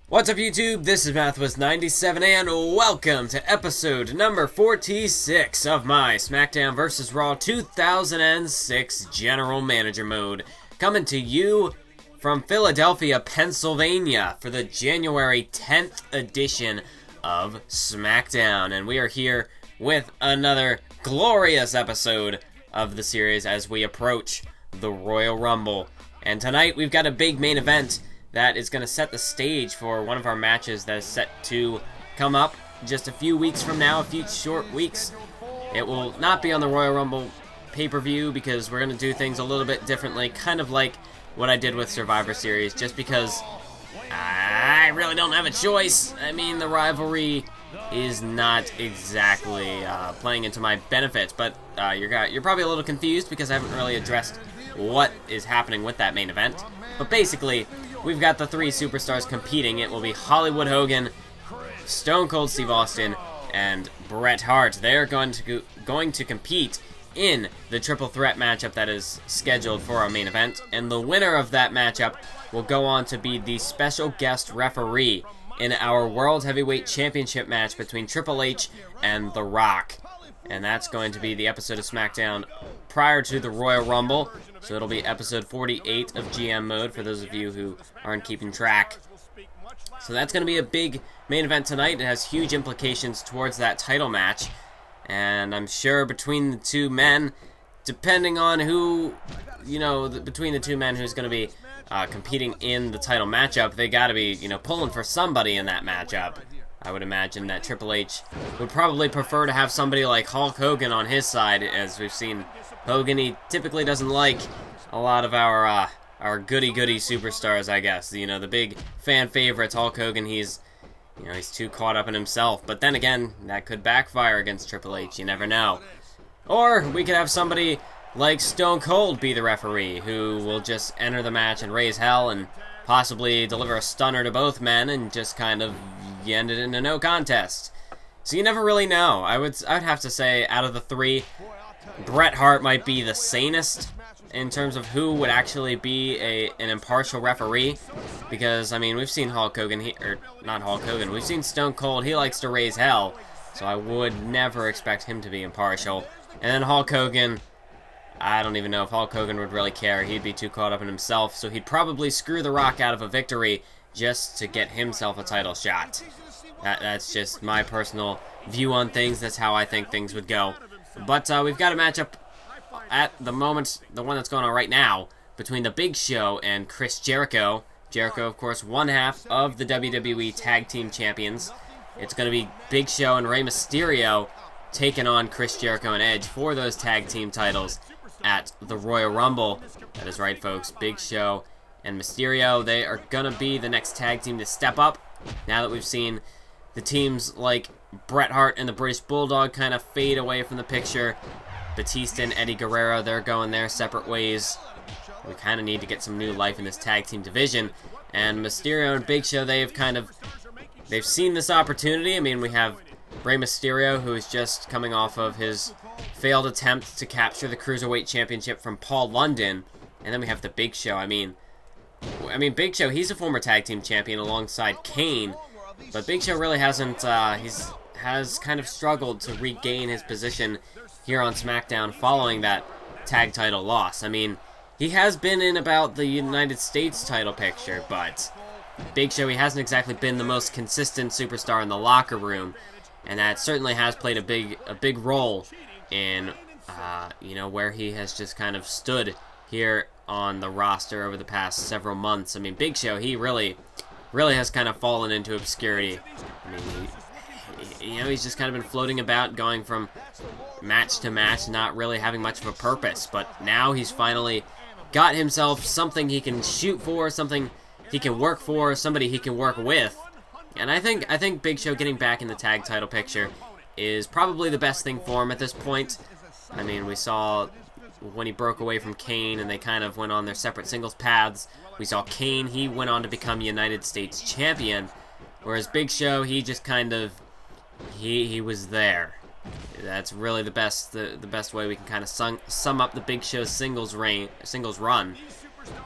What's up, YouTube? This is Mathwas97 and welcome to episode number 46 of my SmackDown vs. Raw 2006 General Manager Mode. Coming to you from Philadelphia, Pennsylvania for the January 10th edition of SmackDown. And we are here with another glorious episode of the series as we approach the Royal Rumble. And tonight we've got a big main event that is going to set the stage for one of our matches that is set to come up just a few weeks from now, a few short weeks. It will not be on the Royal Rumble pay-per-view because we're going to do things a little bit differently, kind of like what I did with Survivor Series, just because I really don't have a choice. I mean, the rivalry is not exactly playing into my benefits, but you're probably a little confused because I haven't really addressed what is happening with that main event. But basically, we've got the three superstars competing. It will be Hollywood Hogan, Stone Cold Steve Austin, and Bret Hart. They're going to compete in the triple threat matchup that is scheduled for our main event. And the winner of that matchup will go on to be the special guest referee in our World Heavyweight Championship match between Triple H and The Rock. And that's going to be the episode of SmackDown prior to the Royal Rumble. So it'll be episode 48 of GM mode for those of you who aren't keeping track. So that's going to be a big main event tonight. It has huge implications towards that title match. And I'm sure between the two men, depending on who, between the two men who's going to be competing in the title matchup, they got to be, pulling for somebody in that matchup. I would imagine that Triple H would probably prefer to have somebody like Hulk Hogan on his side, as we've seen Hogan. He typically doesn't like a lot of our goody-goody superstars, I guess. The big fan favorites, Hulk Hogan, he's too caught up in himself. But then again, that could backfire against Triple H, you never know. Or we could have somebody like Stone Cold be the referee, who will just enter the match and raise hell and possibly deliver a stunner to both men and just kind of end it in a no contest. So you never really know. I'd have to say, out of the three, Bret Hart might be the sanest in terms of who would actually be an impartial referee, because, we've seen Hulk Hogan, we've seen Stone Cold, he likes to raise hell, so I would never expect him to be impartial. And then Hulk Hogan, I don't even know if Hulk Hogan would really care. He'd be too caught up in himself, so he'd probably screw The Rock out of a victory just to get himself a title shot. That's just my personal view on things. That's how I think things would go. But we've got a matchup at the moment, the one that's going on right now, between The Big Show and Chris Jericho. Jericho, of course, one half of the WWE Tag Team Champions. It's going to be Big Show and Rey Mysterio taking on Chris Jericho and Edge for those tag team titles at the Royal Rumble. That is right, folks. Big Show and Mysterio, they are going to be the next tag team to step up. Now that we've seen the teams like Bret Hart and the British Bulldog kind of fade away from the picture, Batista and Eddie Guerrero, they're going their separate ways. We kind of need to get some new life in this tag team division. And Mysterio and Big Show, they've seen this opportunity. We have Rey Mysterio, who is just coming off of his failed attempt to capture the Cruiserweight Championship from Paul London. And then we have the Big Show. Big Show, he's a former tag team champion alongside Kane. But Big Show really hasn't, has kind of struggled to regain his position here on SmackDown following that tag title loss. He has been in about the United States title picture, but Big Show, he hasn't exactly been the most consistent superstar in the locker room, and that certainly has played a big role in, where he has just kind of stood here on the roster over the past several months. Big Show, he really has kind of fallen into obscurity. He's just kind of been floating about, going from match to match, not really having much of a purpose. But now he's finally got himself something he can shoot for, something he can work for, somebody he can work with. And I think Big Show getting back in the tag title picture is probably the best thing for him at this point. We saw when he broke away from Kane and they kind of went on their separate singles paths. We saw Kane, he went on to become United States champion, whereas Big Show, he just kind of, he was there. That's really the best way we can kind of sum up the Big Show's singles run.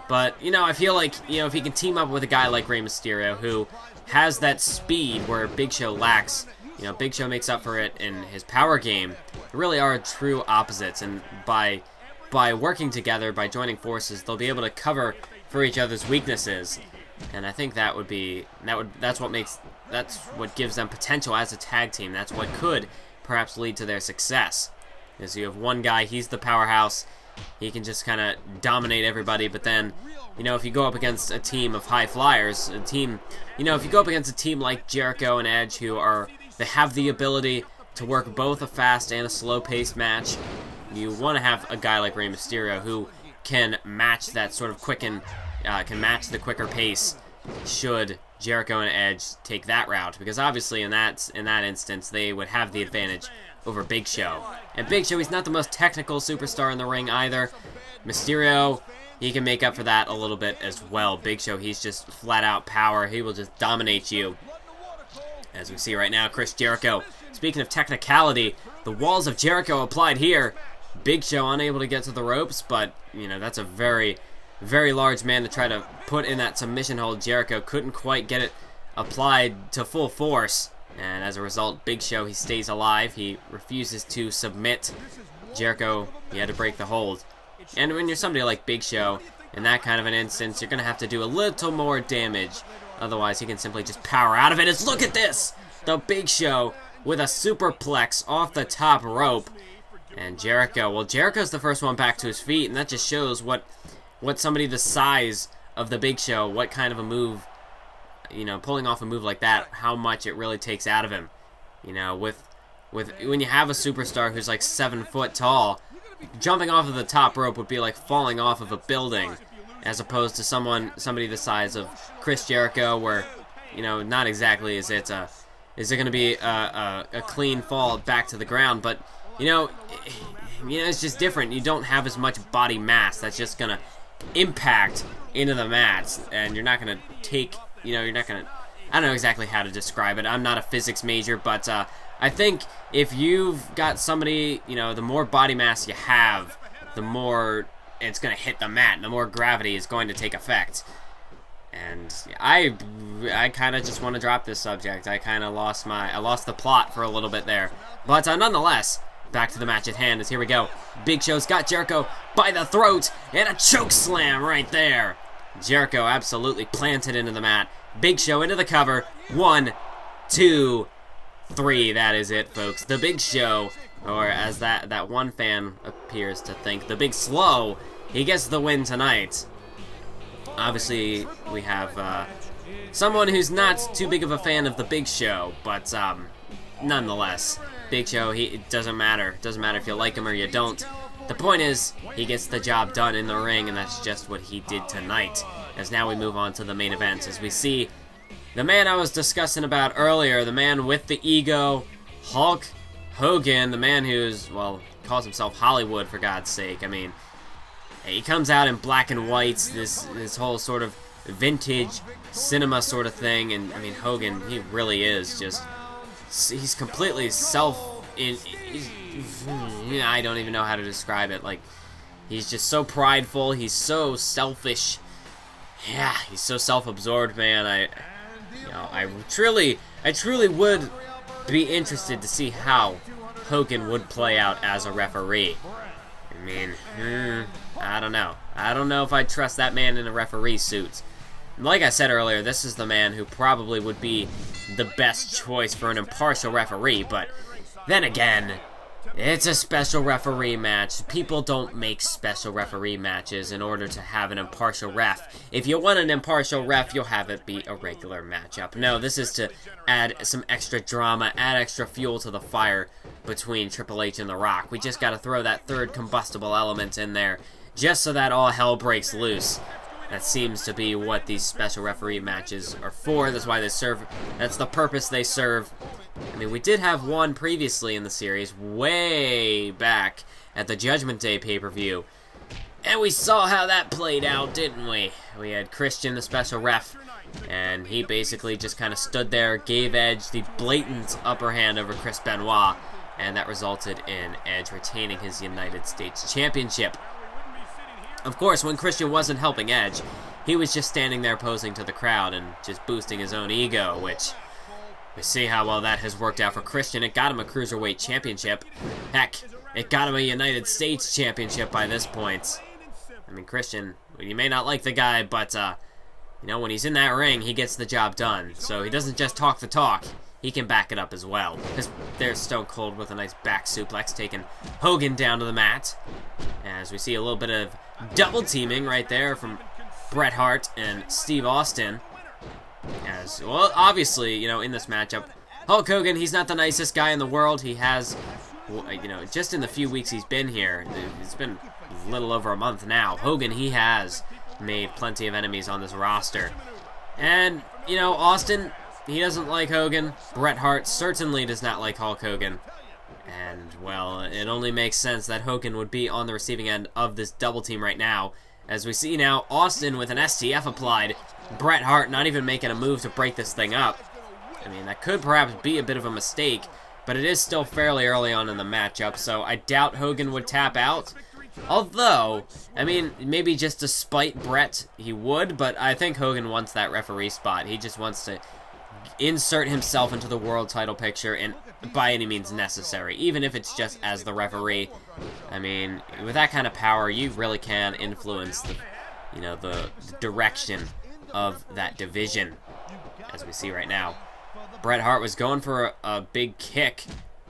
But, you know, I feel like, you know, if he can team up with a guy like Rey Mysterio, who has that speed where Big Show lacks, you know, Big Show makes up for it in his power game. They really are true opposites, and by working together, by joining forces, they'll be able to cover for each other's weaknesses. And I think that's what gives them potential as a tag team. That's what could perhaps lead to their success. Is you have one guy, he's the powerhouse, he can just kind of dominate everybody, but then, you know, if you go up against a team of high flyers, if you go up against a team like Jericho and Edge, they have the ability to work both a fast and a slow-paced match, you want to have a guy like Rey Mysterio who can match that sort of can match the quicker pace should Jericho and Edge take that route, because obviously in that instance they would have the advantage over Big Show. And Big Show, he's not the most technical superstar in the ring either. Mysterio, he can make up for that a little bit as well. Big Show, he's just flat out power. He will just dominate you. As we see right now, Chris Jericho. Speaking of technicality, the walls of Jericho applied here. Big Show unable to get to the ropes, but, you know, that's a very, very large man to try to put in that submission hold. Jericho couldn't quite get it applied to full force. And as a result, Big Show, he stays alive. He refuses to submit. Jericho, he had to break the hold. And when you're somebody like Big Show, in that kind of an instance, you're going to have to do a little more damage. Otherwise, he can simply just power out of it. Look at this! The Big Show with a superplex off the top rope. And Jericho, well, Jericho's the first one back to his feet, and that just shows what somebody the size of the Big Show, what kind of a move, you know, pulling off a move like that, how much it really takes out of him. You know, when you have a superstar who's like 7 foot tall, jumping off of the top rope would be like falling off of a building, as opposed to somebody the size of Chris Jericho, where, you know, not exactly is it going to be a clean fall back to the ground, but you know, it's just different. You don't have as much body mass that's just gonna impact into the mats, and you're not gonna take, you know, I don't know exactly how to describe it. I'm not a physics major, but I think if you've got somebody, you know, the more body mass you have, the more it's gonna hit the mat, and the more gravity is going to take effect. And I kind of just want to drop this subject. I kind of lost the plot for a little bit there, but nonetheless, back to the match at hand. As here we go. Big Show's got Jericho by the throat, and a choke slam right there. Jericho absolutely planted into the mat. Big Show into the cover. 1, 2, 3. That is it, folks. The Big Show, or as that one fan appears to think, the Big Slow, he gets the win tonight. Obviously, we have someone who's not too big of a fan of the Big Show, but nonetheless, Big Show, it doesn't matter. It doesn't matter if you like him or you don't. The point is, he gets the job done in the ring, and that's just what he did tonight. As now we move on to the main event, as we see the man I was discussing about earlier, the man with the ego, Hulk Hogan, the man who's, well, calls himself Hollywood, for God's sake. I mean, he comes out in black and whites, this whole sort of vintage cinema sort of thing, and I mean, Hogan, he really is just, he's completely I don't even know how to describe it. Like, he's just so prideful, he's so selfish. Yeah, he's so self-absorbed, man. I truly would be interested to see how Hogan would play out as a referee. I mean, I don't know. I don't know if I'd trust that man in a referee suit. Like I said earlier, this is the man who probably would be the best choice for an impartial referee, but then again, it's a special referee match. People don't make special referee matches in order to have an impartial ref. If you want an impartial ref, you'll have it be a regular matchup. No, this is to add some extra drama, add extra fuel to the fire between Triple H and The Rock. We just gotta throw that third combustible element in there, just so that all hell breaks loose. That seems to be what these special referee matches are for. That's why they serve. That's the purpose they serve. I mean, we did have one previously in the series, way back at the Judgment Day pay-per-view. And we saw how that played out, didn't we? We had Christian, the special ref, and he basically just kind of stood there, gave Edge the blatant upper hand over Chris Benoit, and that resulted in Edge retaining his United States Championship. Of course, when Christian wasn't helping Edge, he was just standing there posing to the crowd and just boosting his own ego, which we see how well that has worked out for Christian. It got him a Cruiserweight Championship. Heck, it got him a United States Championship by this point. I mean, Christian, you may not like the guy, but, you know, when he's in that ring, he gets the job done. So he doesn't just talk the talk, he can back it up as well. Because there's Stone Cold with a nice back suplex, taking Hogan down to the mat. As we see a little bit of double teaming right there from Bret Hart and Steve Austin. As, well, obviously, you know, in this matchup, Hulk Hogan, he's not the nicest guy in the world. He has, you know, just in the few weeks he's been here, it's been a little over a month now, Hogan, he has made plenty of enemies on this roster. And, you know, Austin, he doesn't like Hogan. Bret Hart certainly does not like Hulk Hogan. And, well, it only makes sense that Hogan would be on the receiving end of this double team right now. As we see now, Austin with an STF applied. Bret Hart not even making a move to break this thing up. I mean, that could perhaps be a bit of a mistake, but it is still fairly early on in the matchup, so I doubt Hogan would tap out. Although, I mean, maybe just to spite Bret, he would, but I think Hogan wants that referee spot. He just wants to insert himself into the world title picture and by any means necessary, even if it's just as the referee. I mean, with that kind of power, you really can influence the, you know, the direction of that division, as we see right now. Bret Hart was going for a big kick,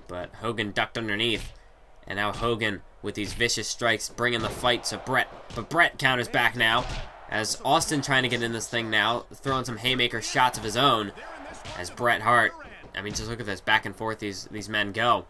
but Hogan ducked underneath, and now Hogan with these vicious strikes bringing the fight to Bret, but Bret counters back now, as Austin trying to get in this thing now, throwing some haymaker shots of his own, as Bret Hart, I mean, just look at this, back and forth these men go.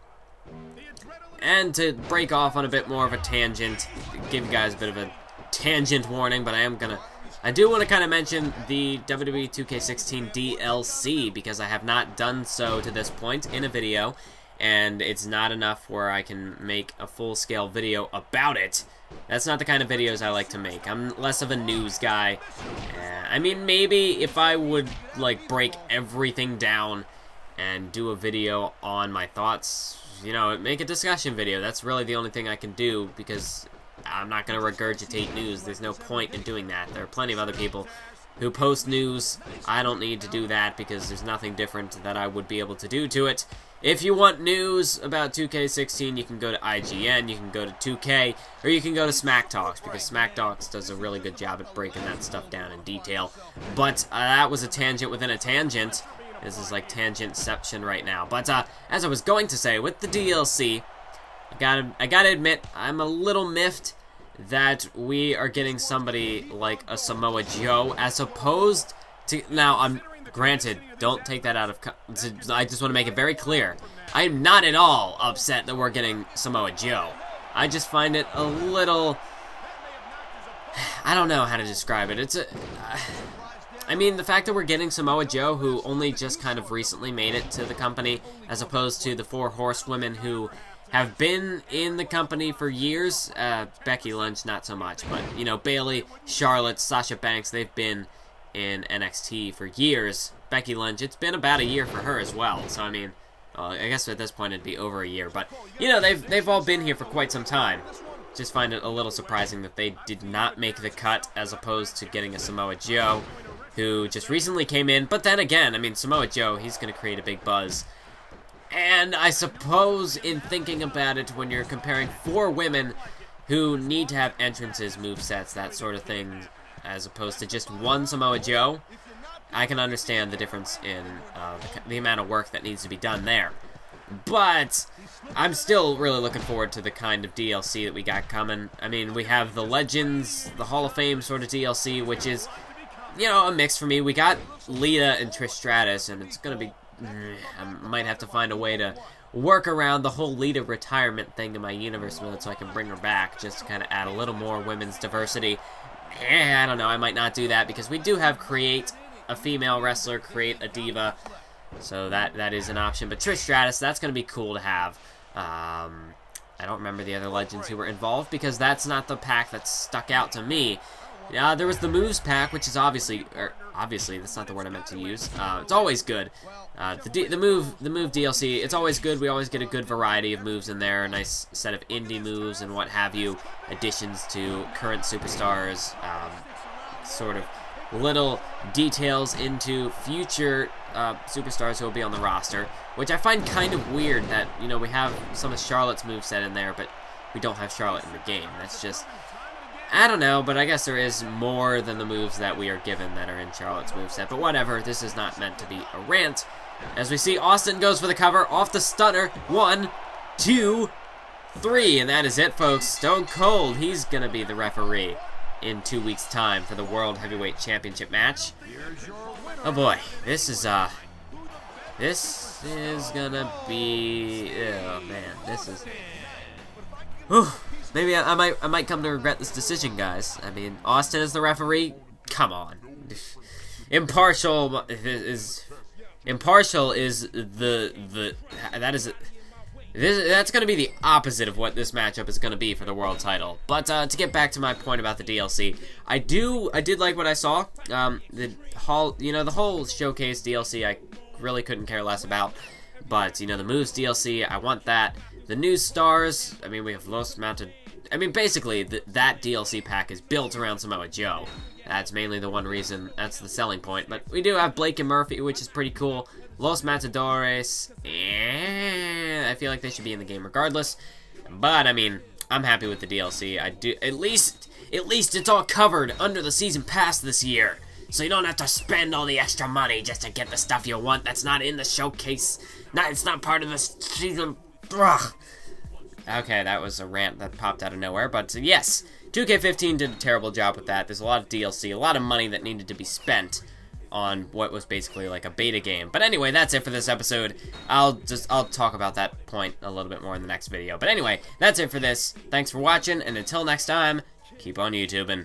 And to break off on a bit more of a tangent, give you guys a bit of a tangent warning, but I do want to kind of mention the WWE 2K16 DLC, because I have not done so to this point in a video, and it's not enough where I can make a full-scale video about it. That's not the kind of videos I like to make. I'm less of a news guy. I mean, maybe if I would, like, break everything down and do a video on my thoughts, you know, make a discussion video. That's really the only thing I can do, because I'm not going to regurgitate news. There's no point in doing that. There are plenty of other people who post news. I don't need to do that because there's nothing different that I would be able to do to it. If you want news about 2K16, you can go to IGN, you can go to 2K, or you can go to Smack Talks, because Smack Talks does a really good job at breaking that stuff down in detail. But that was a tangent within a tangent. This is like tangentception right now. But as I was going to say, with the DLC, I gotta admit, I'm a little miffed that we are getting somebody like a Samoa Joe, as opposed to, now, granted, don't take that out of, I just want to make it very clear, I am not at all upset that we're getting Samoa Joe. I just find it a little, I don't know how to describe it. I mean, the fact that we're getting Samoa Joe, who only just kind of recently made it to the company, as opposed to the 4 horsewomen who have been in the company for years. Becky Lynch, not so much, but, you know, Bayley, Charlotte, Sasha Banks, they've been in NXT for years. Becky Lynch, it's been about a year for her as well, so I mean, I guess at this point it'd be over a year, but, you know, they've all been here for quite some time. Just find it a little surprising that they did not make the cut, as opposed to getting a Samoa Joe, who just recently came in. But then again, I mean, Samoa Joe, he's going to create a big buzz. And I suppose in thinking about it, when you're comparing 4 women who need to have entrances, movesets, that sort of thing, as opposed to just one Samoa Joe, I can understand the difference in the amount of work that needs to be done there. But I'm still really looking forward to the kind of DLC that we got coming. I mean, we have the Legends, the Hall of Fame sort of DLC, which is, you know, a mix for me. We got Lita and Trish Stratus, and it's going to be, I might have to find a way to work around the whole Lita retirement thing in my universe mode so I can bring her back, just to kind of add a little more women's diversity. I don't know, I might not do that, because we do have create a female wrestler, create a diva, so that is an option. But Trish Stratus, that's going to be cool to have. I don't remember the other Legends who were involved, because that's not the pack that stuck out to me. There was the Moves pack, which is obviously, obviously, that's not the word I meant to use. It's always good. The move DLC, it's always good. We always get a good variety of moves in there, a nice set of indie moves and what have you, additions to current superstars, sort of little details into future superstars who will be on the roster, which I find kind of weird that, you know, we have some of Charlotte's moveset in there, but we don't have Charlotte in the game. That's just, I don't know, but I guess there is more than the moves that we are given that are in Charlotte's moveset, but whatever, this is not meant to be a rant. As we see, Austin goes for the cover, off the stunner, 1, 2, 3, and that is it, folks. Stone Cold, he's gonna be the referee in 2 weeks' time for the World Heavyweight Championship match. Oh boy, this is gonna be, oh man, this is, whew. Maybe I might come to regret this decision, guys. I mean, Austin is the referee. Come on, impartial is that's going to be the opposite of what this matchup is going to be for the world title. But to get back to my point about the DLC, I did like what I saw. The whole showcase DLC, I really couldn't care less about. But the moves DLC, I want that. The new stars, I mean, we have Los Mounted. I mean, basically, that DLC pack is built around Samoa Joe. That's mainly the one reason. That's the selling point. But we do have Blake and Murphy, which is pretty cool. Los Matadores, I feel like they should be in the game regardless. But I mean, I'm happy with the DLC. I do at least it's all covered under the season pass this year, so you don't have to spend all the extra money just to get the stuff you want. That's not in the showcase. It's not part of the season. Ugh. Okay, that was a rant that popped out of nowhere. But yes, 2K15 did a terrible job with that. There's a lot of DLC, a lot of money that needed to be spent on what was basically like a beta game. But anyway, that's it for this episode. I'll talk about that point a little bit more in the next video. But anyway, that's it for this. Thanks for watching, and until next time, keep on YouTubing.